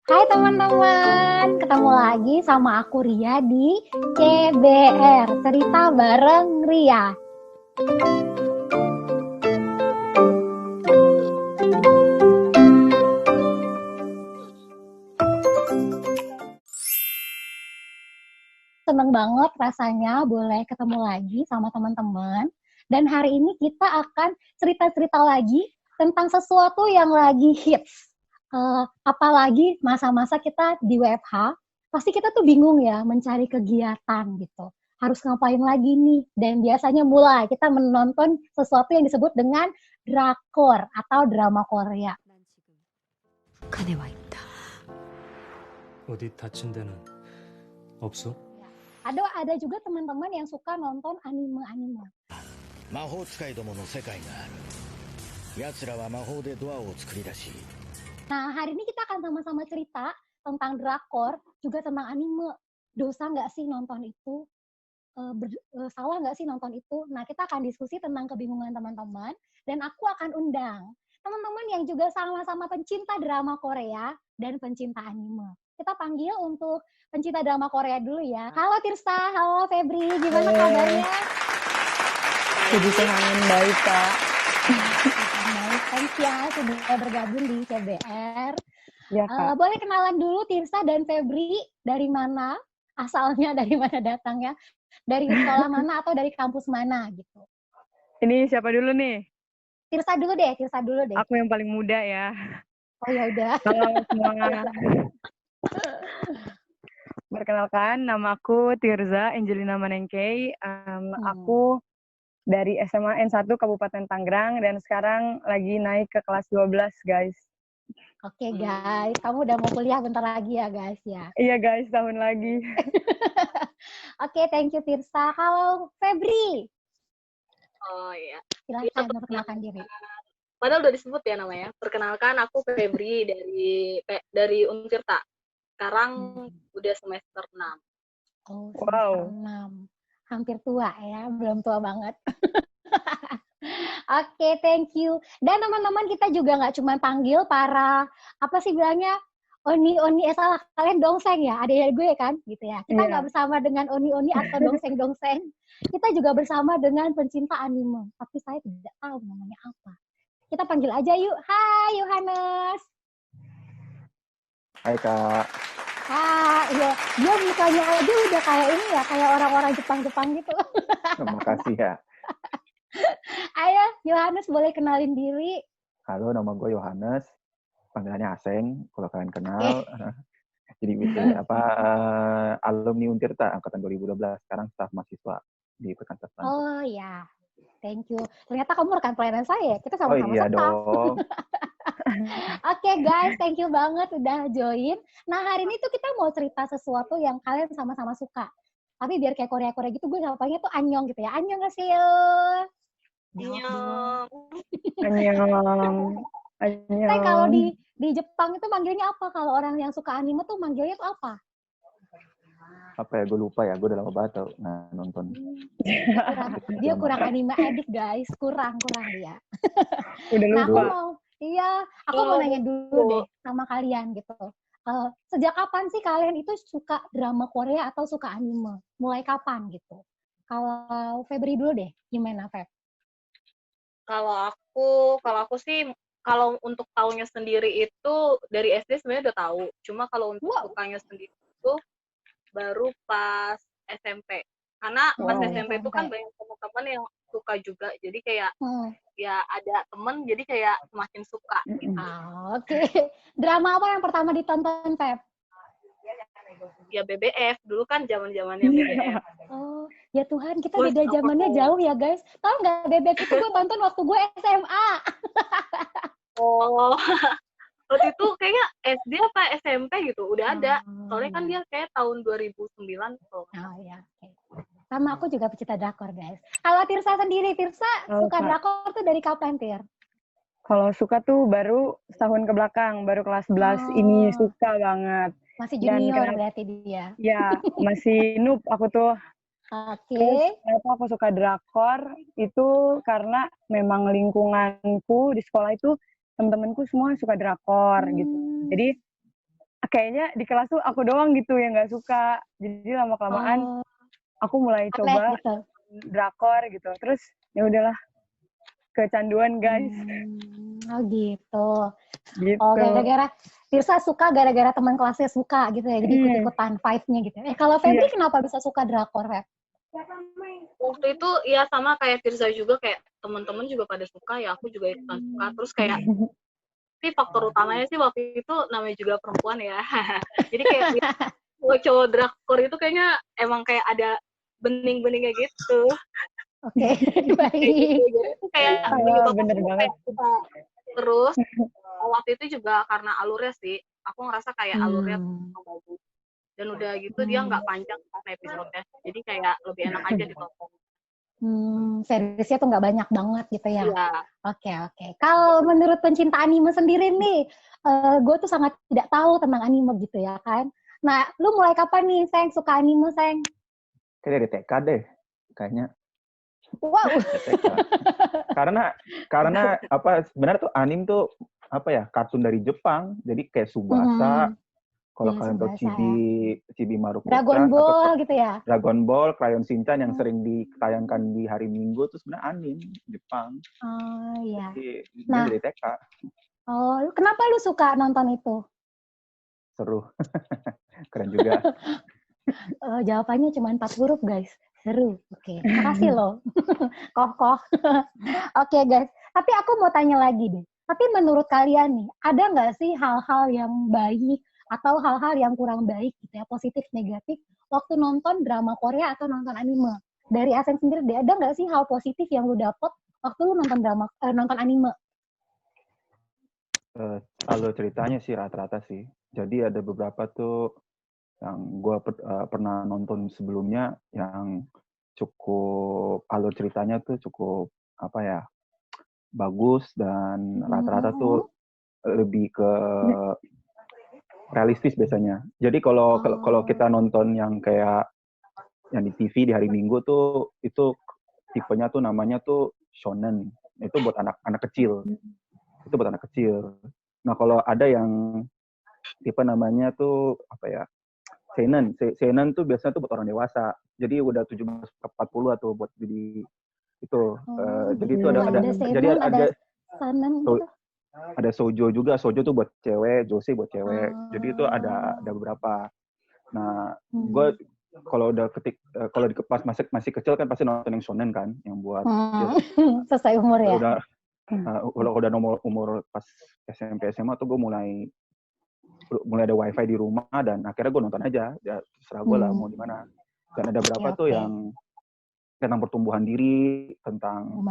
Hai teman-teman, ketemu lagi sama aku Ria di CBR, cerita bareng Ria. Seneng banget rasanya boleh ketemu lagi sama teman-teman. Dan hari ini kita akan cerita-cerita lagi tentang sesuatu yang lagi hits. Apalagi masa-masa kita di WFH, pasti kita tuh bingung ya mencari kegiatan gitu. Harus ngapain lagi nih? Dan biasanya mulai kita menonton sesuatu yang disebut dengan drakor atau drama Korea. 어디 다친 데는 없어? Ada juga teman-teman yang suka nonton anime-anime. 魔法使いどもの世界がある。奴らは魔法でドアを作り出し。 Nah, hari ini kita akan sama-sama cerita tentang drakor, juga tentang anime. Dosa nggak sih nonton itu? Salah nggak sih nonton itu? Nah, kita akan diskusi tentang kebingungan teman-teman, dan aku akan undang teman-teman yang juga sama-sama pencinta drama Korea dan pencinta anime. Kita panggil untuk pencinta drama Korea dulu ya. Halo Tirsa, halo Febri, gimana kabarnya? Puji Tuhan, baik Kak. Baik, thanks ya sudah bergabung di CBR. Ya Kak. Boleh kenalan dulu Tirsa dan Febri, dari mana asalnya, dari mana datangnya, dari sekolah mana atau dari kampus mana gitu. Ini siapa dulu nih? Tirsa dulu deh. Aku yang paling muda ya. Oh ya udah. Halo semua. Perkenalkan, nama aku Tirza Angelina Manengkei. Aku dari SMA N1 Kabupaten Tangerang dan sekarang lagi naik ke kelas 12 guys. Oke guys, kamu udah mau kuliah bentar lagi ya guys ya. Iya guys, tahun lagi. Oke, thank you Tirsa. Halo Febri. Oh iya. Silakan memperkenalkan diri. Padahal udah disebut ya namanya. Perkenalkan, aku Febri dari Untirta. Sekarang udah semester 6. Oh, semester 6. Hampir tua ya, belum tua banget. Oke, thank you. Dan teman-teman, kita juga nggak cuma panggil para, apa sih bilangnya, Oni-oni, salah, kalian dongseng ya, ada gue kan, gitu ya. Kita nggak bersama dengan Oni-oni atau dongseng-dongseng. Kita juga bersama dengan pencinta anime. Tapi saya tidak tahu namanya apa. Kita panggil aja yuk. Hai, Yohanes. Hai Kak. Iya. Dia mukanya aja udah kayak ini ya, kayak orang-orang Jepang-Jepang gitu. Terima kasih ya. Ayo, Yohanes boleh kenalin diri. Halo, nama gue Yohanes. Panggilannya Aseng, kalau kalian kenal. Jadi alumni Untirta angkatan 2012, sekarang staf mahasiswa di Pekanbaru. Oh ya, thank you. Ternyata kamu rekan pelayanan saya. Kita sama-sama iya staf. dong. Oke guys, thank you banget udah join. Nah, hari ini tuh kita mau cerita sesuatu yang kalian sama-sama suka. Tapi biar kayak Korea-Korea gitu, gue ngapainnya tuh annyeong gitu ya. Annyeonghaseyo. Annyeong. Saya kalau di Jepang itu manggilnya apa? Kalau orang yang suka anime tuh manggilnya tuh apa? Apa ya, gue lupa ya. Gue udah lama banget tau nonton. Dia kurang anime addict guys. Kurang dia. Udah lupa. Aku mau nanya dulu deh sama kalian gitu. Sejak kapan sih kalian itu suka drama Korea atau suka anime? Mulai kapan gitu? Kalau Febri dulu deh, gimana Feb? Kalau aku sih, kalau untuk tahunya sendiri itu dari SD sebenarnya udah tahu. Cuma kalau untuk sukanya sendiri itu baru pas SMP. Karena pas SMP itu kan banyak teman-teman yang suka juga. Jadi kayak ya ada temen, jadi kayak semakin suka. Oke. Drama apa yang pertama ditonton, Feb? Ya BBF. Dulu kan zaman-zamannya BBF. Oh, ya Tuhan, kita beda zamannya jauh ya guys. Tahu nggak BBF itu gue tonton waktu gue SMA. Oh, waktu itu kayaknya SD apa SMP gitu, udah ada. Soalnya kan dia kayak tahun 2009. Oh ya, oke. Sama aku juga pecinta drakor, guys. Kalau Tirsa sendiri, suka drakor tuh dari kapan, Tir? Kalau suka tuh baru setahun ke belakang, baru kelas 11 ini suka banget. Masih junior berarti dia. Ya, masih noob aku tuh. Terus kenapa aku suka drakor itu karena memang lingkunganku di sekolah itu teman-temanku semua suka drakor gitu. Jadi kayaknya di kelas tuh aku doang gitu yang nggak suka. Jadi lama-kelamaan aku mulai Aneh coba gitu. drakor gitu. Terus ya udahlah kecanduan guys. Oh gitu. Gitu. Oh gara-gara Tirsa suka gara-gara teman kelasnya suka gitu ya. Jadi ikut-ikutan vibe-nya gitu. Kalau Febri kenapa bisa suka drakor, Feb? Waktu itu ya sama kayak Tirza juga, kayak teman-teman juga pada suka, ya aku juga ikutan suka. Terus kayak sih faktor utamanya sih waktu itu namanya juga perempuan ya. Jadi kayak cowok drakor itu kayaknya emang kayak ada bening-beningnya gitu. Oke, baik. Kayak bener banget. Kayak suka terus. Waktu itu juga karena alurnya sih. Aku ngerasa kayak alurnya bagus. Dan udah gitu dia nggak panjang kan episode-nya. Jadi kayak lebih enak aja ditonton. Seriesnya tuh nggak banyak banget gitu ya. Iya. Oke. Kalau menurut pencinta anime sendiri nih, gue tuh sangat tidak tahu tentang anime gitu ya kan. Nah, lu mulai kapan nih, Seng, suka anime, Seng? Kayak dari TK deh, kayaknya. Wow. Karena apa sebenarnya tuh anime tuh apa ya, kartun dari Jepang. Jadi kayak Tsubasa, kalau kalian tahu Chibi Maruko, Dragon Ball gitu ya. Dragon Ball, Crayon Shinchan yang sering ditayangkan di hari Minggu itu sebenarnya anime Jepang. Oh iya. Jadi Nah, dari TK. Oh, kenapa lu suka nonton itu? Seru. Keren juga. Jawabannya cuma 4 huruf, guys. Seru. Oke. Makasih loh. Koh. Oke, guys. Tapi aku mau tanya lagi deh. Tapi menurut kalian nih, ada nggak sih hal-hal yang baik atau hal-hal yang kurang baik gitu ya, positif, negatif, waktu nonton drama Korea atau nonton anime? Dari Asen sendiri deh, ada nggak sih hal positif yang lu dapet waktu lu nonton anime? Alur ceritanya sih rata-rata sih. Jadi ada beberapa tuh yang gue pernah nonton sebelumnya yang cukup alur ceritanya tuh cukup apa ya, bagus, dan rata-rata tuh lebih ke realistis biasanya. Jadi kalau kita nonton yang kayak yang di TV di hari Minggu tuh, itu tipenya tuh namanya tuh shonen. Itu buat anak kecil. Itu buat anak kecil. Nah, kalau ada yang tipe namanya tuh apa ya? Seinen. Seinen tuh biasanya tuh buat orang dewasa. Jadi udah 17-40 atau buat jadi itu. Jadi itu ada seinen gitu. Ada shoujo juga. Shoujo tuh buat cewek, josei buat cewek. Jadi itu ada beberapa. Nah, gue kalau pas masih kecil kan pasti nonton yang shonen kan, yang buat selesai umur ya. Udah umur pas SMP SMA tuh gue mulai ada wifi di rumah, dan akhirnya gue nonton aja, ya terserah gue lah mau di mana. Dan ada berapa tuh yang tentang pertumbuhan diri, tentang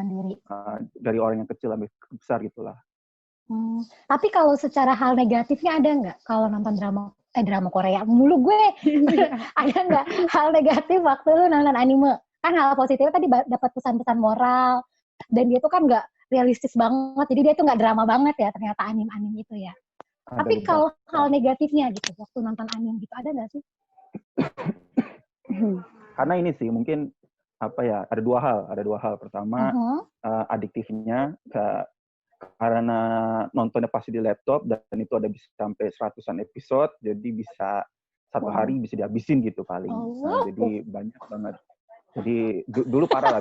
dari orang yang kecil sampai besar gitulah. Tapi kalau secara hal negatifnya ada nggak kalau nonton drama Korea mulu gue? Ada nggak hal negatif waktu lu nonton anime? Kan hal positifnya tadi dapat pesan-pesan moral, dan dia tuh kan nggak realistis banget, jadi dia tuh nggak drama banget ya ternyata anime itu ya. Tapi kalau hal negatifnya gitu waktu nonton anime gitu ada nggak sih? Karena ini sih mungkin apa ya, ada dua hal. Pertama, adiktifnya, karena nontonnya pasti di laptop, dan itu ada bisa sampai 100-an episode, jadi bisa satu hari bisa dihabisin gitu paling. Jadi banyak banget. Jadi dulu parah.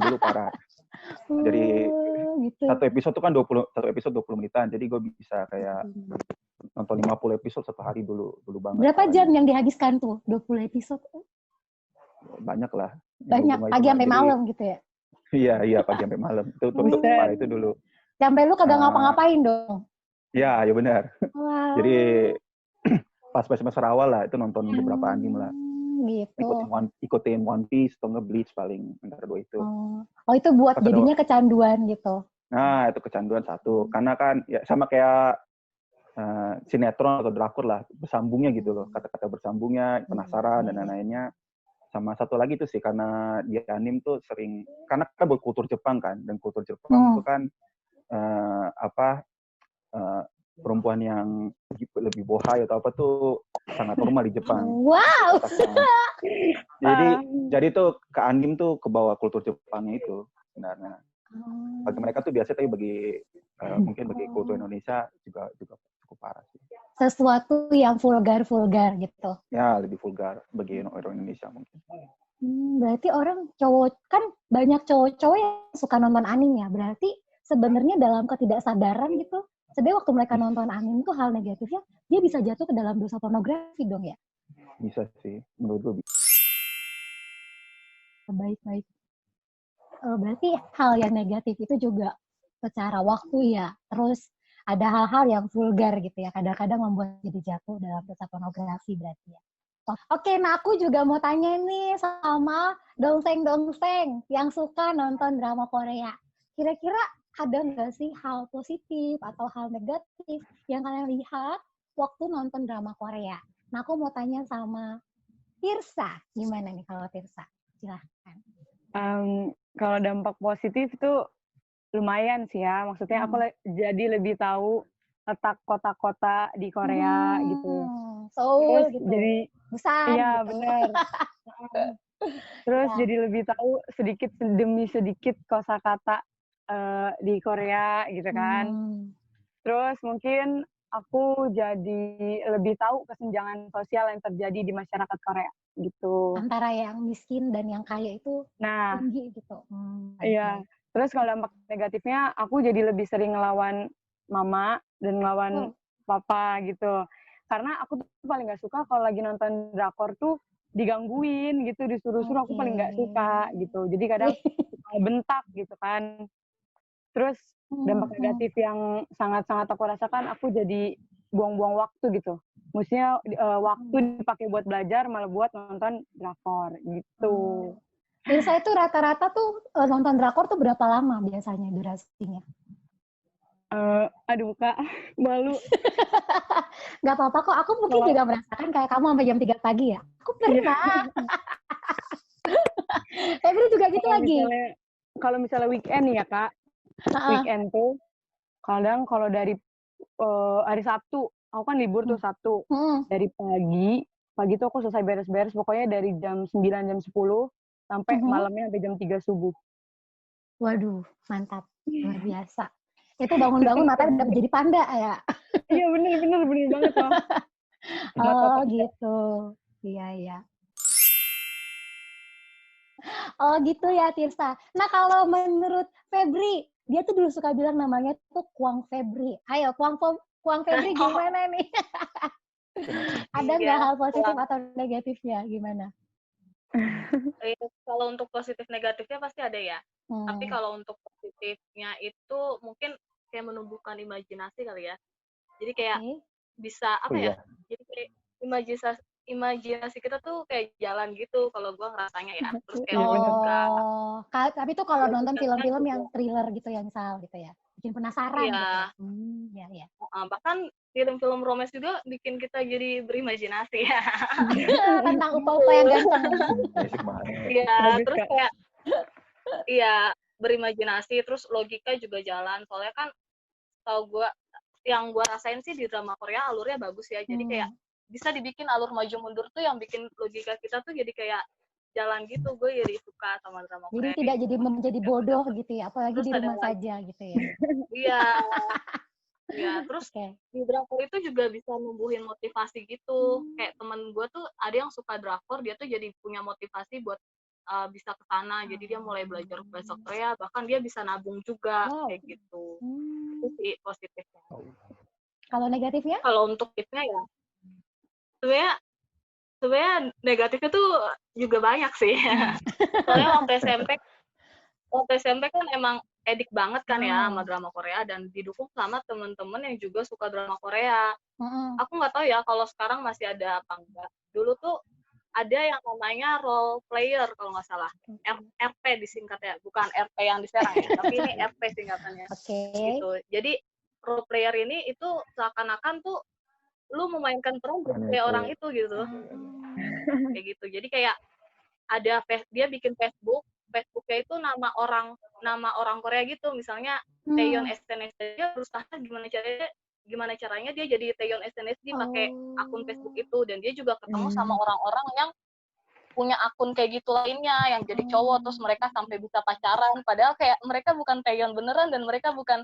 Jadi gitu. Satu episode tuh kan 20 menitan, jadi gue bisa kayak nonton 50 episode satu hari dulu banget. Berapa jam yang dihabiskan tuh 20 episode? Banyak lah. Banyak, pagi sampai malam gitu ya? Iya, pagi sampai malam. Itu parah itu dulu. Sampai lu kagak ngapa-ngapain dong? Iya benar. Wow. Jadi pas semester awal lah itu nonton beberapa anime lah. Gitu. Ikutin One Piece atau Bleach paling, antara dua itu. Oh itu buat jadinya kecanduan gitu? Nah itu kecanduan satu. Karena kan ya sama kayak sinetron atau drakor lah, bersambungnya gitu loh, kata-kata bersambungnya, penasaran dan lain-lainnya. Sama satu lagi tuh sih, karena di anime tuh sering, karena kan buat kultur Jepang kan, dan kultur Jepang itu kan perempuan yang lebih bohai atau apa tuh sangat normal di Jepang. Wow. Jadi tuh ke anime tuh kebawa kultur Jepangnya itu sebenarnya. Bagi mereka tuh biasa, tapi bagi mungkin bagi kultur Indonesia juga cukup parah sih. sesuatu yang vulgar-vulgar gitu. Ya, lebih vulgar bagi orang Indonesia mungkin. Berarti orang cowok, kan banyak cowok-cowok yang suka nonton anime ya. Berarti sebenarnya dalam ketidaksadaran gitu, sebenarnya waktu mereka nonton anime tuh hal negatifnya, dia bisa jatuh ke dalam dosa pornografi dong ya? Bisa sih, menurut gue bisa. Baik-baik. Berarti hal yang negatif itu juga secara waktu ya. Terus ada hal-hal yang vulgar gitu ya. Kadang-kadang membuat jadi jatuh dalam dosa pornografi berarti ya. Oke, nah aku juga mau tanya nih sama dongseng-dongseng yang suka nonton drama Korea. Kira-kira ada nggak sih hal positif atau hal negatif yang kalian lihat waktu nonton drama Korea? Nah, aku mau tanya sama Tirsa. Gimana nih kalau Tirsa? Silahkan. Kalau dampak positif itu lumayan sih ya. Maksudnya aku jadi lebih tahu letak kota-kota di Korea gitu. Seoul Terus gitu. jadi Busan. iya gitu. benar. Terus Ya. jadi lebih tahu sedikit demi sedikit kosakata di Korea gitu kan. Terus mungkin aku jadi lebih tahu kesenjangan sosial yang terjadi di masyarakat Korea gitu. Antara yang miskin dan yang kaya itu tinggi gitu. Iya. Terus kalau dampak negatifnya, aku jadi lebih sering ngelawan mama dan ngelawan papa gitu. Karena aku tuh paling gak suka kalau lagi nonton drakor tuh digangguin gitu, disuruh-suruh, aku paling gak suka gitu. Jadi kadang bentak gitu kan. Terus dampak negatif yang sangat-sangat aku rasakan, aku jadi buang-buang waktu gitu. Maksudnya waktu dipakai buat belajar, malah buat nonton drakor gitu. Tirsa itu rata-rata tuh nonton drakor tuh berapa lama biasanya durasinya? Aduh Kak, malu. Gak apa-apa kok, aku mungkin juga merasakan kayak kamu sampai jam 3 pagi ya. Aku pernah. Febri juga gitu lagi. Kalau misalnya weekend nih ya Kak, weekend tuh kadang kalau dari hari Sabtu, aku kan libur tuh Sabtu. Dari pagi tuh aku selesai beres-beres, pokoknya dari jam 9, jam 10, sampai malamnya sampai jam 3 subuh. Waduh, mantap. Luar biasa. Itu bangun-bangun matanya udah jadi panda ya? Iya bener banget loh. Oh gitu. Iya. Oh gitu ya Tirsa. Nah kalau menurut Febri, dia tuh dulu suka bilang namanya tuh Kuang Febri. Ayo Kuang Febri gimana nih? Ada nggak hal positif atau negatifnya? Gimana? Kalau untuk positif negatifnya pasti ada ya. Tapi kalau untuk positifnya itu mungkin kayak menumbuhkan imajinasi kali ya. Jadi kayak bisa apa ya? Jadi kayak imajinasi kita tuh kayak jalan gitu kalau gue ngerasanya ya. Terus kayak juga. Tapi tuh kalau nonton film-film yang thriller gitu ya misal gitu ya. Bikin penasaran gitu. Ya. Bahkan film-film romance juga bikin kita jadi berimajinasi ya. Tentang upa-upa yang ganteng. Iya, terus kayak berimajinasi, terus logika juga jalan. Soalnya kan yang gue rasain sih di drama Korea alurnya bagus ya. Jadi kayak bisa dibikin alur maju mundur tuh yang bikin logika kita tuh jadi kayak jalan gitu. Gue jadi suka sama drama Korea. Jadi tidak jadi menjadi bodoh gitu ya, apalagi terus di rumah saja gitu ya. Iya, terus di drakor itu juga bisa numbuhin motivasi gitu. Kayak temen gue tuh ada yang suka drakor, dia tuh jadi punya motivasi buat bisa ke sana. Jadi dia mulai belajar bahasa Korea, bahkan dia bisa nabung juga kayak gitu. Itu sih positifnya. Kalau negatifnya? Kalau untuk tipsnya ya, sebenarnya negatifnya tuh juga banyak sih. Soalnya waktu SMP kan emang edik banget kan ya sama drama Korea dan didukung sama temen-temen yang juga suka drama Korea. Aku nggak tahu ya kalau sekarang masih ada apa enggak. Dulu tuh ada yang namanya role player kalau nggak salah. RP disingkatnya, bukan RP yang diserang ya, tapi ini RP singkatannya. Gitu. Jadi role player ini itu seakan-akan tuh lu memainkan peran kayak orang itu gitu. Kayak gitu. Jadi kayak ada dia bikin Facebooknya itu nama orang Korea gitu, misalnya Taeyeon SNSD, dia berusaha gimana caranya dia jadi Taeyeon SNSD pakai akun Facebook itu, dan dia juga ketemu sama orang-orang yang punya akun kayak gitu lainnya yang jadi cowok, terus mereka sampai bisa pacaran padahal kayak mereka bukan Taeyeon beneran dan mereka bukan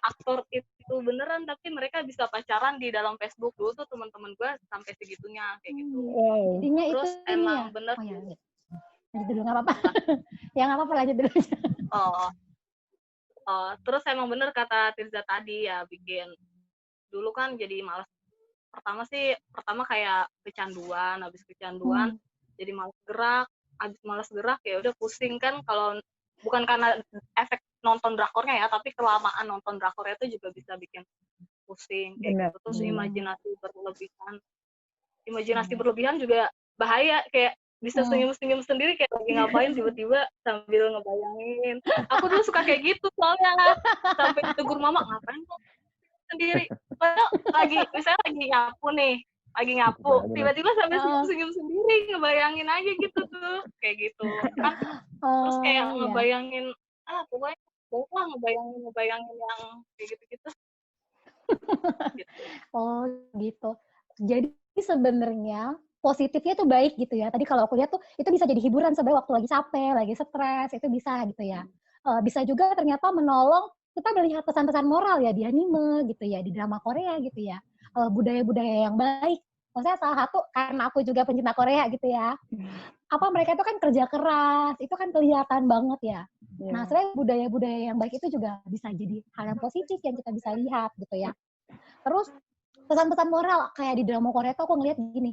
aktor itu beneran, tapi mereka bisa pacaran di dalam Facebook. Dulu tuh teman-teman gue sampai segitunya kayak gitu. Jadinya Terus itu emang ya. bener. Oh ya, lanjut dulu nggak apa-apa. Ya nggak apa-apa, lanjut dulu. Terus emang bener kata Tirza tadi ya, bikin dulu kan jadi malas. Pertama kayak kecanduan, habis kecanduan jadi malas gerak, habis malas gerak ya udah pusing kan. Kalau bukan karena efek nonton drakornya ya, tapi kelamaan nonton drakornya itu juga bisa bikin pusing kayak gitu. Terus imajinasi berlebihan juga bahaya, kayak bisa senyum-senyum sendiri kayak lagi ngapain, tiba-tiba sambil ngebayangin. Aku dulu suka kayak gitu soalnya, sampai ditegur mama, ngapain kok sendiri. Padahal misalnya lagi nyapu, tiba-tiba sampai senyum-senyum sendiri, ngebayangin aja gitu tuh, kayak gitu kan. Terus kayak ngebayangin, pokoknya ngebayangin yang kayak gitu-gitu. Oh gitu. Jadi sebenarnya positifnya tuh baik gitu ya. Tadi kalau aku lihat tuh itu bisa jadi hiburan sebenarnya waktu lagi capek, lagi stres, itu bisa gitu ya. Bisa juga ternyata menolong kita melihat pesan-pesan moral ya di anime gitu ya, di drama Korea gitu ya. Budaya-budaya yang baik. Maksudnya salah satu karena aku juga pencinta Korea gitu ya. Apa mereka itu kan kerja keras, itu kan kelihatan banget ya. Nah, sebenarnya budaya-budaya yang baik itu juga bisa jadi hal yang positif yang kita bisa lihat gitu ya. Terus pesan-pesan moral kayak di drama Korea tuh aku ngeliat gini,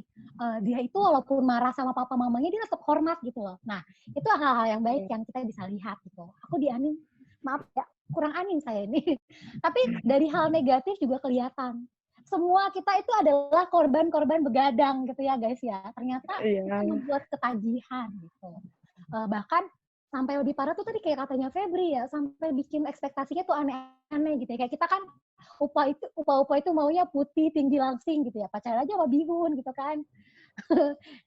dia itu walaupun marah sama papa mamanya dia tetap hormat gitu loh. Nah, itu hal-hal yang baik yang kita bisa lihat gitu. Aku di anime, maaf ya, kurang anime saya ini. Tapi dari hal negatif juga kelihatan. Semua kita itu adalah korban-korban begadang gitu ya guys ya. Ternyata itu membuat ketagihan gitu. Bahkan sampai lebih parah tuh tadi kayak katanya Febri ya, sampai bikin ekspektasinya tuh aneh-aneh gitu ya. Kayak kita kan upa itu maunya putih, tinggi, langsing gitu ya. Pacaran aja sama bihun gitu kan.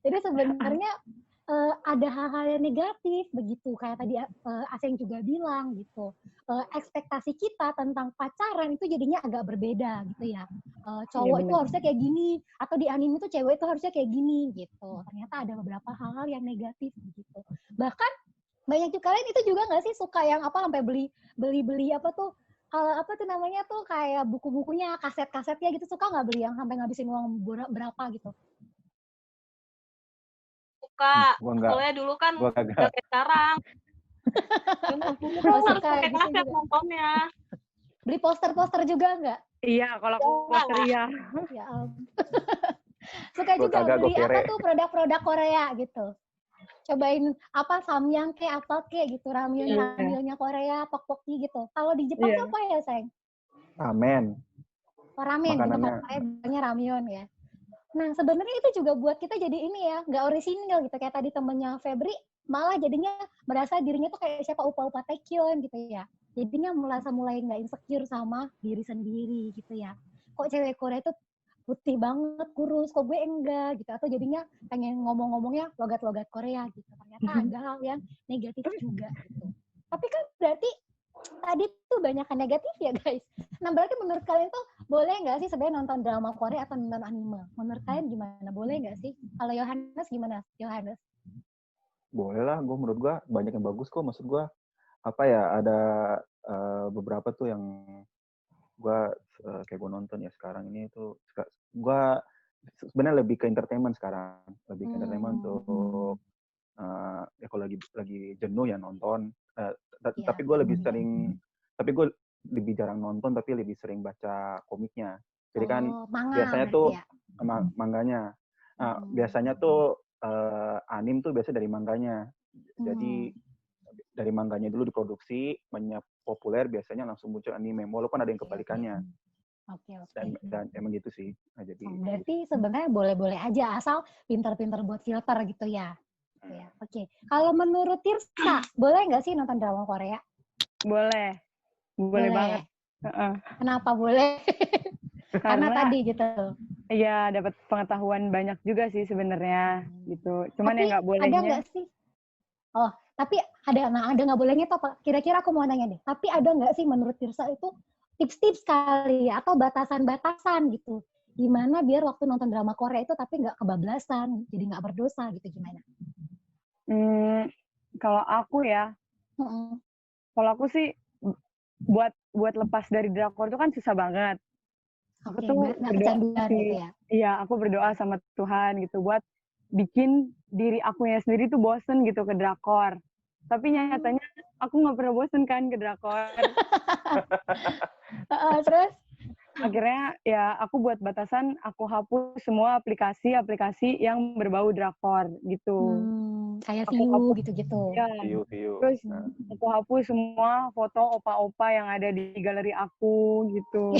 Jadi sebenarnya ada hal-hal yang negatif begitu. Kayak tadi Aseng juga bilang gitu. Ekspektasi kita tentang pacaran itu jadinya agak berbeda gitu ya. Cowok itu harusnya kayak gini, atau di anime itu cewek itu harusnya kayak gini gitu. Ternyata ada beberapa hal-hal yang negatif begitu. Bahkan banyak juga kalian itu juga nggak sih suka yang apa sampai beli apa tuh namanya tuh kayak buku-bukunya, kaset-kasetnya gitu, suka nggak beli yang sampai ngabisin uang berapa gitu? Suka, soalnya dulu kan nggak kayak sekarang. Dulu harus pakai kaset nontonnya. Beli poster-poster juga nggak? Iya, kalau aku poster iya. Ya suka juga beli apa tuh produk-produk Korea gitu. Cobain apa samyang kayak apa kayak gitu, ramyunnya Korea, tteokbokki gitu. Kalau di Jepang tuh apa ya, Sayang? Ramen. Ramen, di tempat saya bilangnya ramyun ya. Nah, sebenarnya itu juga buat kita jadi ini ya, nggak orisinil gitu. Kayak tadi temennya Febri, malah jadinya merasa dirinya tuh kayak siapa upa-upa Taekyon gitu ya. Jadinya merasa mulai nggak insecure sama diri sendiri gitu ya. Kok cewek Korea itu putih banget, kurus, kok gue enggak gitu. Atau jadinya pengen ngomong-ngomongnya logat-logat Korea gitu. Ternyata ada hal yang negatif juga gitu. Tapi kan berarti tadi tuh banyak yang negatif ya guys. Nah berarti menurut kalian tuh boleh nggak sih sebenarnya nonton drama Korea atau nonton anime? Menurut kalian gimana? Boleh nggak sih? Kalau Yohanes gimana? Yohanes? Boleh lah, menurut gue banyak yang bagus kok. Maksud gue apa ya, ada beberapa tuh yang gue kayak gue nonton ya sekarang ini tuh gue sebenarnya lebih ke entertainment sekarang, lebih ke entertainment untuk ya kalau lagi jenuh ya nonton. Tapi gue lebih jarang nonton, tapi lebih sering baca komiknya. Jadi kan biasanya tuh mangganya. Nah, biasanya tuh anime tuh biasanya dari mangganya. Jadi dari mangganya dulu diproduksi, populer, biasanya langsung muncul anime. Walaupun ada yang kebalikannya. Oke. Dan emang gitu sih. Nah, jadi berarti sebenarnya boleh-boleh aja asal pintar-pintar buat filter gitu ya. Ya, oke. Kalau menurut Tirsa, boleh nggak sih nonton drama Korea? Boleh banget. Kenapa boleh? Karena tadi gitu. Iya, dapat pengetahuan banyak juga sih sebenarnya gitu. Cuman yang nggak bolehnya. Ada nggak sih? Oh, tapi ada nggak bolehnya tuh apa? Kira-kira aku mau nanya deh. Tapi ada nggak sih menurut Tirsa itu tips-tips kali ya, atau batasan-batasan gitu? Gimana biar waktu nonton drama Korea itu tapi nggak kebablasan, jadi nggak berdosa gitu, gimana? Kalau aku ya, kalau aku sih buat lepas dari drakor itu kan susah banget. Aku tuh berdoa gitu ya. Iya, aku berdoa sama Tuhan gitu buat bikin diri akunya sendiri tuh bosen gitu ke drakor. Tapi nyatanya aku nggak pernah bosen kan ke drakor. Terus? Akhirnya ya aku buat batasan, aku hapus semua aplikasi-aplikasi yang berbau drakor gitu. Kayak View gitu-gitu. Ya. View. Terus aku hapus semua foto opa-opa yang ada di galeri aku gitu.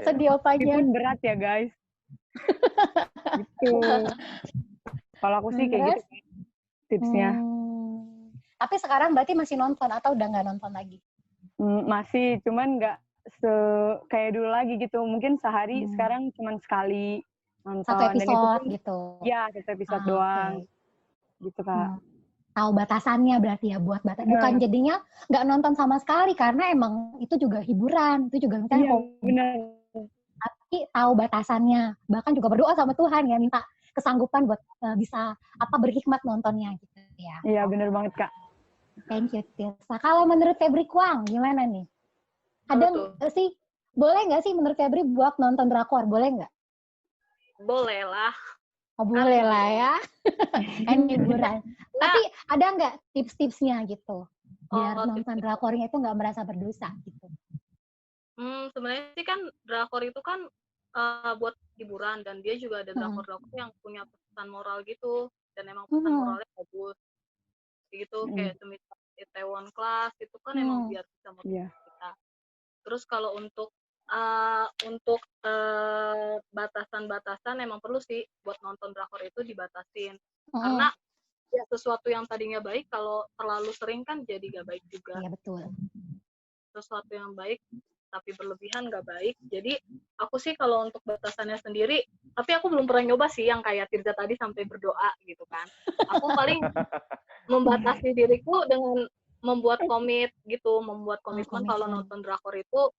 Sedih opanya. Meskipun berat ya guys. Gitu. Kalau aku sih kayak gitu tipsnya. Tapi sekarang berarti masih nonton atau udah nggak nonton lagi? Masih, cuman nggak kayak dulu lagi gitu. Mungkin sehari sekarang cuman sekali nonton. Satu episode gitu. Iya, satu episode doang. Gitu Kak. Tahu batasannya berarti ya buat bukan jadinya nggak nonton sama sekali karena emang itu juga hiburan, itu juga misalnya benar. Tapi tahu batasannya, bahkan juga berdoa sama Tuhan ya minta kesanggupan buat bisa berhikmat nontonnya gitu ya. Iya benar banget Kak. Thank you Tirsa. Kalau menurut Febri Kwang gimana nih? Ada nggak sih, boleh nggak sih menurut Febri buat nonton drakor, boleh nggak? Boleh lah. Oh, boleh lah ya. Kan hiburan. Tapi ada nggak tips-tipsnya gitu? Biar nonton drakornya itu nggak merasa berdosa gitu. Sebenarnya sih kan drakor itu kan buat hiburan dan dia juga ada drakor-drakor yang punya pesan moral gitu dan emang pesan moralnya bagus. Gitu kayak semisal Itaewon Class itu kan emang biar bisa motivasi kita. Terus kalau untuk batasan-batasan emang perlu sih buat nonton drakor itu dibatasin. Karena ya sesuatu yang tadinya baik kalau terlalu sering kan jadi gak baik juga. Iya betul. Sesuatu yang baik tapi berlebihan gak baik. Jadi aku sih kalau untuk batasannya sendiri, tapi aku belum pernah nyoba sih yang kayak Tirza tadi sampai berdoa gitu kan. Aku paling membatasi diriku dengan membuat komitmen kalau nonton drakor itu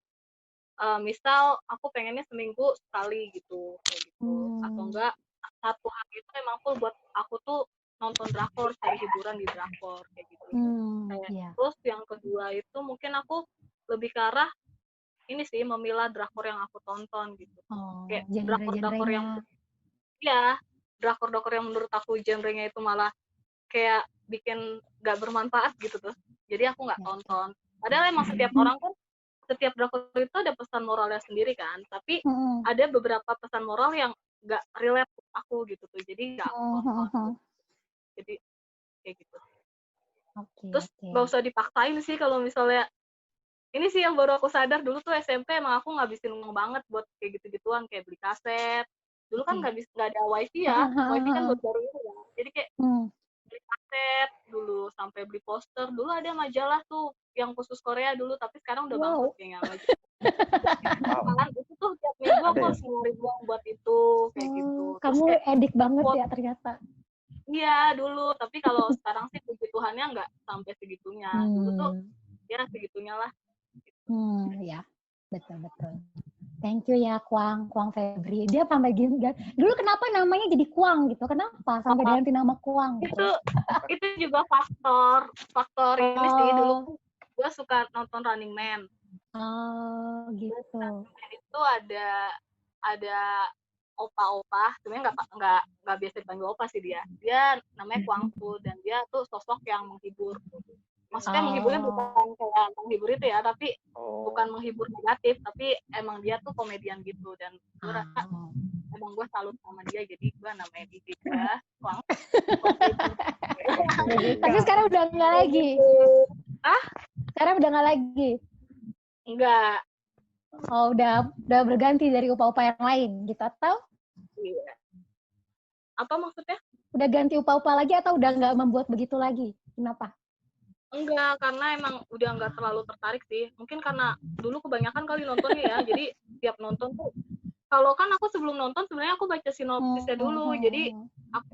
misal aku pengennya seminggu sekali gitu kayak gitu. Atau enggak satu hari itu emang full buat aku tuh nonton drakor, cari hiburan di drakor kayak gitu. Terus yang kedua itu mungkin aku lebih ke arah ini sih memilah drakor yang aku tonton gitu. Kayak drakor-drakor yang drakor-drakor yang menurut aku genrenya itu malah kayak bikin gak bermanfaat gitu tuh. Jadi aku nggak tonton. Padahal emang setiap orang kan setiap drakor itu ada pesan moralnya sendiri kan, tapi ada beberapa pesan moral yang nggak relate ke aku gitu tuh, jadi nggak aku tonton. Jadi kayak gitu. Terus nggak usah dipaksain sih kalau misalnya ini sih yang baru aku sadar dulu tuh SMP emang aku ngabisin uang banget buat kayak gitu-gituan kayak beli kaset. Dulu kan nggak ada wifi ya, wifi kan baru itu ya. Jadi kayak beli kaset dulu sampai beli poster. Dulu ada majalah tuh yang khusus Korea dulu, tapi sekarang udah bangkrut kayaknya. Itu tuh tiap minggu aku harus ngeluarin uang buat itu kayak gitu. Kamu edik banget ya ternyata. Iya dulu, tapi kalau sekarang sih puji Tuhannya nggak sampai segitunya. Dulu tuh ya segitunya lah. Ya betul. Thank you ya Kwang Febri. Dia sampai gini. Dulu kenapa namanya jadi Kwang gitu? Kenapa sampai diganti nama Kwang? Gitu? Itu juga faktor ini sih dulu. Gue suka nonton Running Man. Oh gitu. Itu ada opa-opa, sebenarnya nggak biasa dipanggil opa sih dia. Dia namanya Kwang Fu dan dia tuh sosok yang menghibur. Maksudnya menghiburnya bukan kayak menghibur itu ya, tapi bukan menghibur negatif, tapi emang dia tuh komedian gitu dan gue rasa emang gue salut sama dia, jadi gue namanya dia Kwang. Tapi sekarang udah nggak lagi. Sekarang udah nggak lagi. Enggak. Oh, udah berganti dari upa-upa yang lain gitu atau? Iya. Apa maksudnya? Udah ganti upa-upa lagi atau udah nggak membuat begitu lagi? Kenapa? Enggak, karena emang udah nggak terlalu tertarik sih. Mungkin karena dulu kebanyakan kali nontonnya ya, jadi tiap nonton tuh kalau kan aku sebelum nonton sebenarnya aku baca sinopsisnya dulu, jadi aku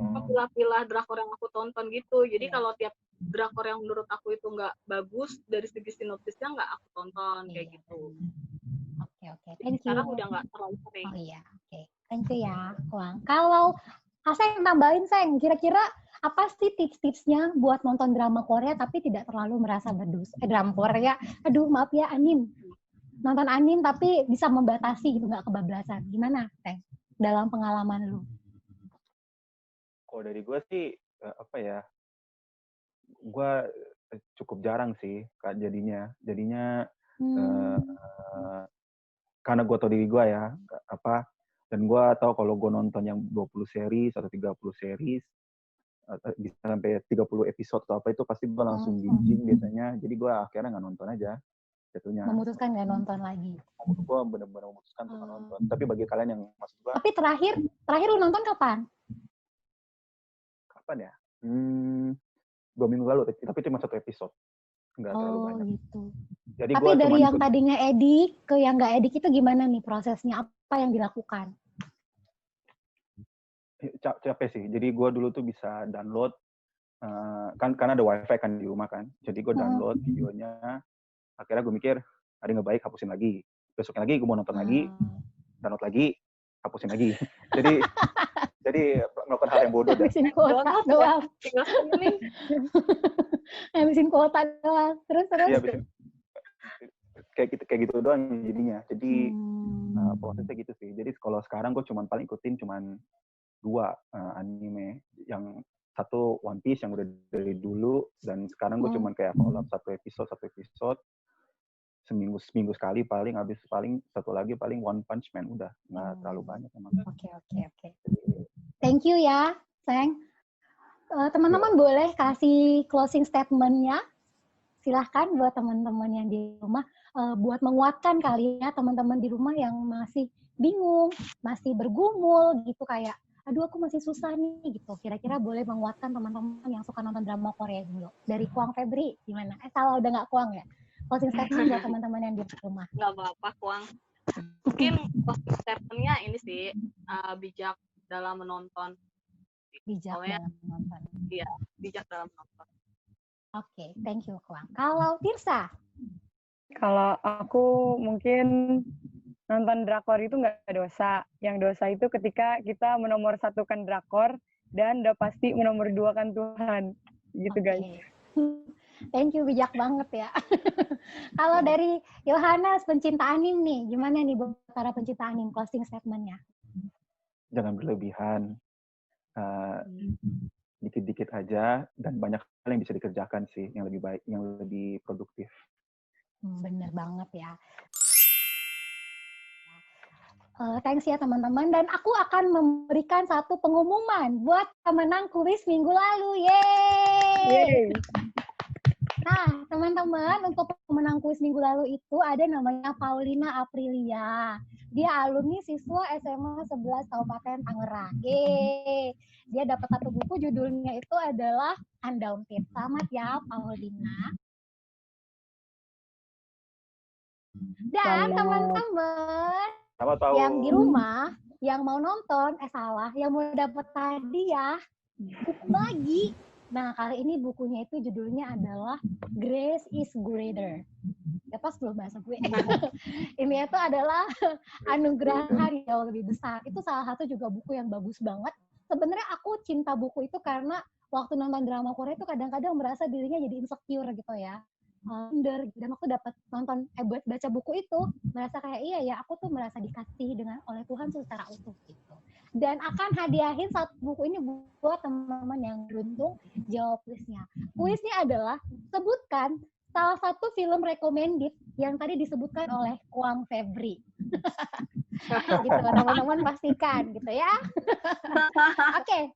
pilih drakor yang aku tonton gitu. Jadi kalau tiap drakor yang menurut aku itu nggak bagus dari segi sinopsisnya nggak aku tonton kayak gitu. Oke. Thank you. Sekarang udah nggak terlalu sering. Oh iya, oke. Thank you ya, Kwang. Kalau Seng tambahin, Seng, kira-kira Apa sih tips-tipsnya buat nonton drama Korea tapi tidak terlalu merasa berdosa? Drama Korea, aduh maaf ya anime. Nonton anime tapi bisa membatasi gitu, nggak kebablasan. Gimana, Teng? Dalam pengalaman lu? Kalau dari gue sih, gue cukup jarang sih Kak, jadinya karena gue tau diri gue ya, dan gue tahu kalau gue nonton yang 20 series atau 30 series, bisa sampai 30 episode atau apa, itu pasti gue langsung binging biasanya. Jadi gue akhirnya nggak nonton aja jatuhnya. Memutuskan nggak nonton lagi. Gue benar-benar memutuskan untuk nonton. Tapi bagi kalian yang maksud gue. Tapi terakhir lu nonton kapan? Kapan ya? 2 minggu lalu. Tapi cuma 1 episode. Nggak terlalu banyak. Gitu. Jadi tapi dari yang tadinya edik ke yang nggak edik itu gimana nih prosesnya? Apa yang dilakukan? Capek sih. Jadi gue dulu tuh bisa download, kan karena ada wifi kan di rumah kan. Jadi gue download videonya. Akhirnya gue mikir, ada yang nggak baik, hapusin lagi. Besoknya lagi gue mau nonton lagi, download lagi, hapusin lagi. jadi melakukan hal yang bodoh. Habisin kuota doang. Habisin kuota doang. Terus. Iya, kayak gitu doang jadinya. Jadi prosesnya gitu sih. Jadi kalau sekarang gue paling ikutin 2 anime. Yang satu One Piece yang udah dari dulu, dan sekarang gue kayak follow up 1 episode seminggu sekali paling. Habis paling satu lagi paling One Punch Man, udah nggak terlalu banyak emang. Oke. Thank you ya, Seng. Teman-teman boleh kasih closing statement-nya. Silahkan buat teman-teman yang di rumah, buat menguatkan kali ya teman-teman di rumah yang masih bingung, masih bergumul gitu, kayak aduh aku masih susah nih gitu. Kira-kira boleh menguatkan teman-teman yang suka nonton drama Korea dulu. Dari Kuang Febri gimana? Salah udah nggak Kuang ya? Closing statement buat teman-teman yang di rumah. Nggak apa-apa, Kuang. Mungkin closing statement-nya ini sih, bijak dalam menonton. Dalam menonton. Iya, bijak dalam menonton. Oke, thank you, Kuang. Kalau Tirsa? Kalau aku mungkin nonton drakor itu nggak dosa. Yang dosa itu ketika kita menomorsatukan drakor dan udah pasti menomorduakan Tuhan. Gitu, guys. Thank you, bijak banget ya. Kalau dari Yohanes, pencinta anime nih, gimana nih buat para pencinta anime, closing statement-nya? Jangan berlebihan. Dikit-dikit aja, dan banyak hal yang bisa dikerjakan sih, yang lebih baik, yang lebih produktif. Bener banget ya. Thanks ya teman-teman, dan aku akan memberikan satu pengumuman buat pemenang kuis minggu lalu. Yeay! Nah, teman-teman, untuk pemenang kuis minggu lalu itu ada namanya Paulina Aprilia. Dia alumni siswa SMA 11 Kabupaten Tangerang. Yeay! Dia dapat satu buku, judulnya itu adalah Undaunted. Selamat ya, Paulina. Dan teman-teman yang di rumah, yang mau nonton, yang mau dapat hadiah, buku lagi. Nah, kali ini bukunya itu judulnya adalah Grace is Greater. Ya pas belum bahasa gue. Ini itu adalah anugerah yang lebih besar. Itu salah satu juga buku yang bagus banget. Sebenarnya aku cinta buku itu karena waktu nonton drama Korea itu kadang-kadang merasa dirinya jadi insecure gitu ya. Dan aku dapat buat baca buku itu merasa kayak iya ya, aku tuh merasa dikasih oleh Tuhan secara utuh gitu. Dan akan hadiahin satu buku ini buat teman-teman yang beruntung jawab kuisnya. Kuisnya adalah sebutkan salah satu film recommended yang tadi disebutkan oleh Kuang Febri. Gitu, teman-teman pastikan gitu ya. Oke.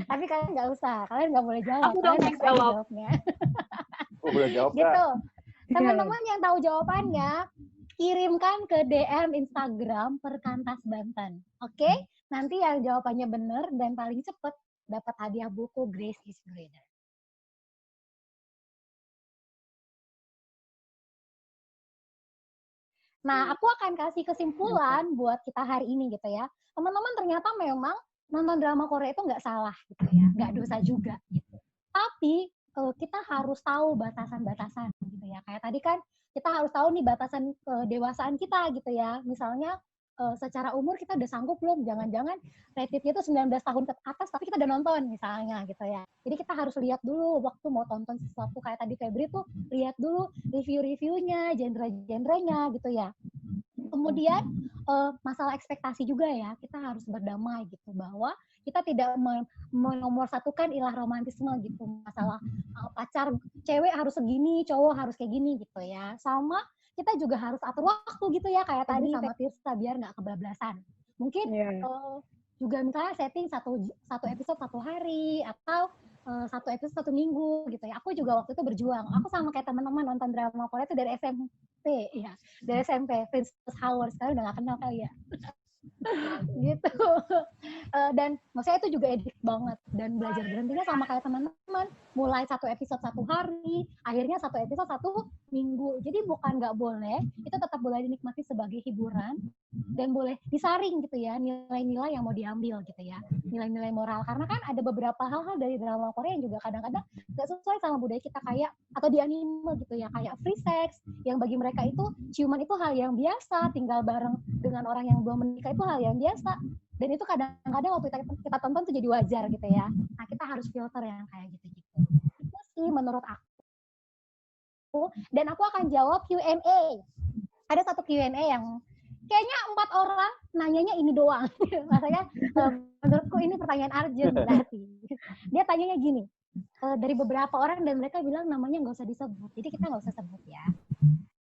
Tapi kalian nggak usah, kalian nggak boleh jawab. Aku udah jawabnya. Boleh jawab gitu. Teman-teman yang tahu jawabannya, kirimkan ke DM Instagram Perkantas Banten. Oke? Nanti yang jawabannya benar dan paling cepat dapat hadiah buku Grace is Greater. Nah, aku akan kasih kesimpulan buat kita hari ini gitu ya. Teman-teman, ternyata memang nonton drama Korea itu nggak salah gitu ya, nggak dosa juga gitu. Tapi kita harus tahu batasan-batasan gitu ya. Kayak tadi kan kita harus tahu nih batasan kedewasaan kita gitu ya. Misalnya secara umur kita udah sanggup belum, jangan-jangan rated-nya itu 19 tahun ke atas tapi kita udah nonton misalnya gitu ya. Jadi kita harus lihat dulu waktu mau tonton sesuatu, kayak tadi Febri tuh lihat dulu review-reviewnya, genre-genrenya gitu ya. Kemudian masalah ekspektasi juga ya, kita harus berdamai gitu bahwa kita tidak menomorsatukan ilah romantisme gitu, masalah pacar cewek harus segini, cowok harus kayak gini gitu ya. Sama kita juga harus atur waktu gitu ya, kayak tadi sama Tirsa, biar nggak kebablasan. Mungkin juga misalnya setting satu episode 1 hari atau 1 episode 1 minggu gitu ya. Aku juga waktu itu berjuang. Aku sama kayak teman-teman nonton drama Korea itu dari SMP ya, dari SMP. Princess Hour sekarang udah nggak kenal kali ya. Gitu. Dan maksudnya itu juga edit banget, dan belajar berhentinya sama kayak teman-teman, mulai 1 episode 1 hari, akhirnya 1 episode 1 minggu. Jadi bukan nggak boleh, itu tetap boleh dinikmati sebagai hiburan dan boleh disaring gitu ya, nilai-nilai yang mau diambil gitu ya, nilai-nilai moral. Karena kan ada beberapa hal-hal dari drama Korea yang juga kadang-kadang nggak sesuai sama budaya kita, kayak atau di anime gitu ya, kayak free sex yang bagi mereka itu ciuman itu hal yang biasa, tinggal bareng dengan orang yang belum menikah itu hal yang biasa, dan itu kadang-kadang waktu kita tonton tuh jadi wajar gitu ya. Nah, kita harus filter yang kayak gitu-gitu. Itu sih menurut aku. Dan aku akan jawab Q&A. Ada satu Q&A yang kayaknya 4 orang nanyanya ini doang. Makanya menurutku ini pertanyaan urgent berarti. Dia tanyanya gini, dari beberapa orang dan mereka bilang namanya nggak usah disebut. Jadi kita nggak usah sebut ya.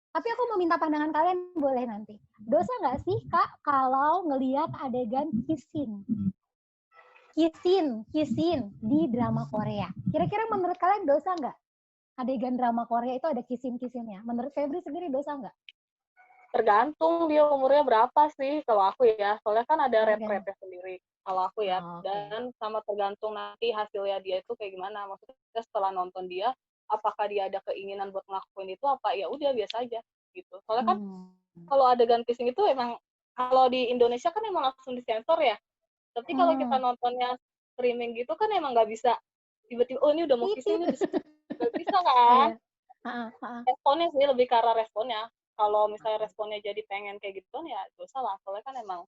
Tapi aku mau minta pandangan kalian, boleh nanti. Dosa nggak sih, Kak, kalau ngelihat adegan kissing di drama Korea? Kira-kira menurut kalian dosa nggak? Adegan drama Korea itu ada kissing-kissingnya. Menurut Febri sendiri dosa nggak? Tergantung dia umurnya berapa sih kalau aku ya. Soalnya kan ada rate-rate sendiri kalau aku ya. Dan sama tergantung nanti hasilnya dia itu kayak gimana. Maksudnya setelah nonton dia, apakah dia ada keinginan buat ngelakuin itu, apa ya udah biasa aja gitu. Soalnya kan kalau adegan kissing itu emang kalau di Indonesia kan emang langsung disensor ya. Tapi kalau kita nontonnya streaming gitu kan emang nggak bisa tiba-tiba ini udah mau kissing, ini nggak bisa kan. Responnya sih lebih ke arah responnya. Kalau misalnya responnya jadi pengen kayak gitu ya dosa lah. Soalnya kan emang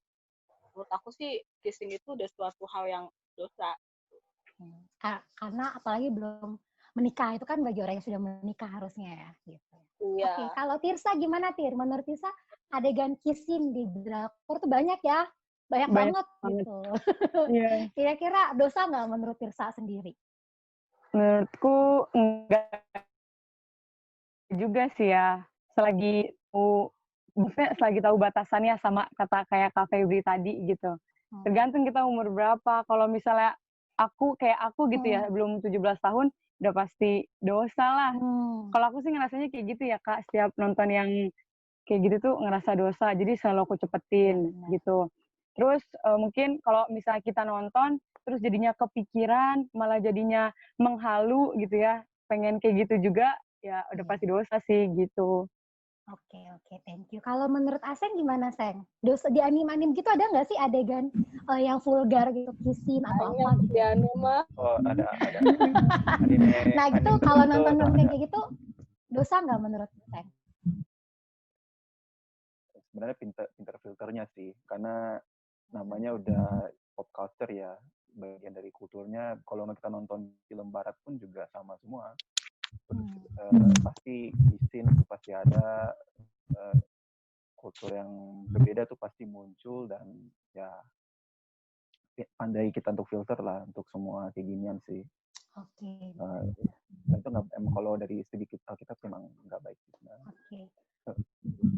menurut aku sih kissing itu udah suatu hal yang dosa. Karena apalagi belum menikah, itu kan bagi orang yang sudah menikah harusnya ya gitu. Iya. Oke, kalau Tirsa gimana, Tir? Menurut Tirsa adegan kissing di drakor tuh banyak ya? Banyak banget gitu. Yeah. Kira-kira dosa nggak menurut Tirsa sendiri? Menurutku enggak juga sih ya. Selagi tahu batasannya, sama kata kayak Kak Febri tadi gitu. Tergantung kita umur berapa. Kalau misalnya aku gitu ya, belum 17 tahun, udah pasti dosa lah. Kalau aku sih ngerasanya kayak gitu ya, Kak. Setiap nonton yang kayak gitu tuh ngerasa dosa. Jadi selalu aku cepetin gitu. Terus mungkin kalau misalnya kita nonton, terus jadinya kepikiran, malah jadinya menghalu gitu ya. Pengen kayak gitu juga, ya udah pasti dosa sih gitu. Oke, thank you. Kalau menurut Aseng gimana, Seng? Dosa di anime gitu ada nggak sih adegan yang vulgar gitu, kissing atau apa gitu? Di anime. Oh, ada. Nah gitu, kalau nonton kayak gitu, dosa nggak menurut Seng? Sebenarnya pinter filternya sih, karena namanya udah pop culture ya, bagian dari kulturnya. Kalau kita nonton film barat pun juga sama semua. Pasti isin itu pasti ada, kultur yang berbeda tuh pasti muncul, dan ya pandai kita untuk filter lah untuk semua kayak ginian sih. Oke. Itu emang kalau dari studi kita memang nggak baik. Oke.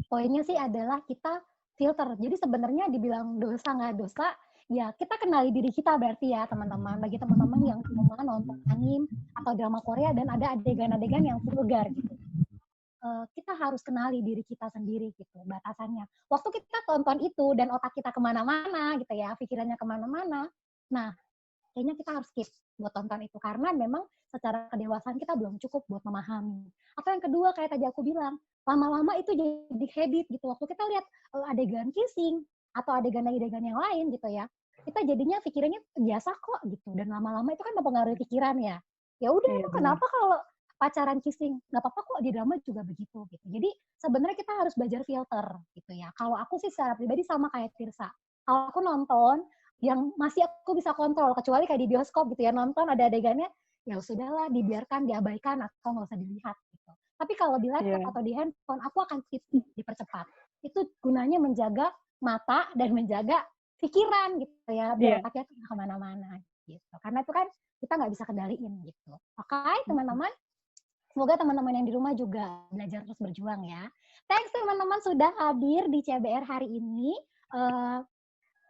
Poinnya sih adalah kita filter. Jadi sebenarnya dibilang dosa nggak dosa, ya kita kenali diri kita berarti ya teman-teman. Bagi teman-teman yang cuma nonton anime atau drama Korea dan ada adegan-adegan yang vulgar gitu, kita harus kenali diri kita sendiri gitu, batasannya. Waktu kita tonton itu dan otak kita kemana-mana gitu ya, pikirannya kemana-mana, nah kayaknya kita harus skip buat tonton itu, karena memang secara kedewasaan kita belum cukup buat memahami. Atau yang kedua kayak tadi aku bilang, lama-lama itu jadi habit gitu. Waktu kita lihat adegan kissing atau adegan-adegan yang lain gitu ya, kita jadinya pikirannya biasa kok gitu, dan lama-lama itu kan mempengaruhi pikiran ya. Ya udah, kenapa kalau pacaran kissing, nggak apa-apa kok di drama juga begitu gitu. Jadi sebenarnya kita harus belajar filter gitu ya. Kalau aku sih secara pribadi sama kayak Tirsa. Kalau aku nonton yang masih aku bisa kontrol, kecuali kayak di bioskop gitu ya, nonton ada adegannya, ya sudahlah dibiarkan, diabaikan atau nggak usah dilihat gitu. Tapi kalau di laptop atau di handphone, aku akan skip, dipercepat. Itu gunanya menjaga mata dan menjaga pikiran gitu ya, biar otaknya tuh kemana-mana gitu. Karena itu kan kita nggak bisa kendaliin gitu. Oke, teman-teman. Semoga teman-teman yang di rumah juga belajar terus berjuang ya. Thanks teman-teman sudah hadir di CBR hari ini.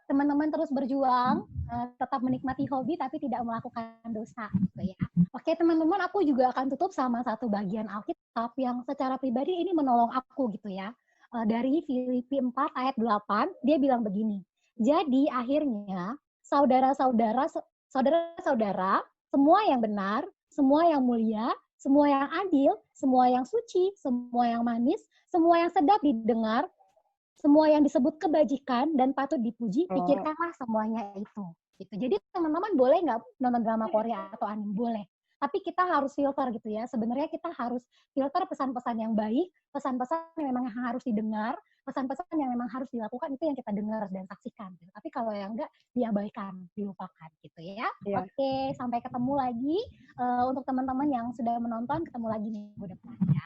Teman-teman terus berjuang, tetap menikmati hobi tapi tidak melakukan dosa gitu ya. Oke teman-teman, aku juga akan tutup sama satu bagian Alkitab yang secara pribadi ini menolong aku gitu ya. Dari Filipi 4 ayat 8, dia bilang begini. Jadi akhirnya saudara-saudara, semua yang benar, semua yang mulia, semua yang adil, semua yang suci, semua yang manis, semua yang sedap didengar, semua yang disebut kebajikan dan patut dipuji, pikirkanlah semuanya itu. Gitu. Jadi teman-teman boleh nggak nonton drama Korea atau anime? Boleh. Tapi kita harus filter gitu ya. Sebenarnya kita harus filter pesan-pesan yang baik, pesan-pesan yang memang harus didengar, pesan-pesan yang memang harus dilakukan itu yang kita dengar dan saksikan. Gitu. Tapi kalau yang enggak, diabaikan, dilupakan gitu ya. Oke, sampai ketemu lagi. Untuk teman-teman yang sudah menonton, ketemu lagi minggu depan ya.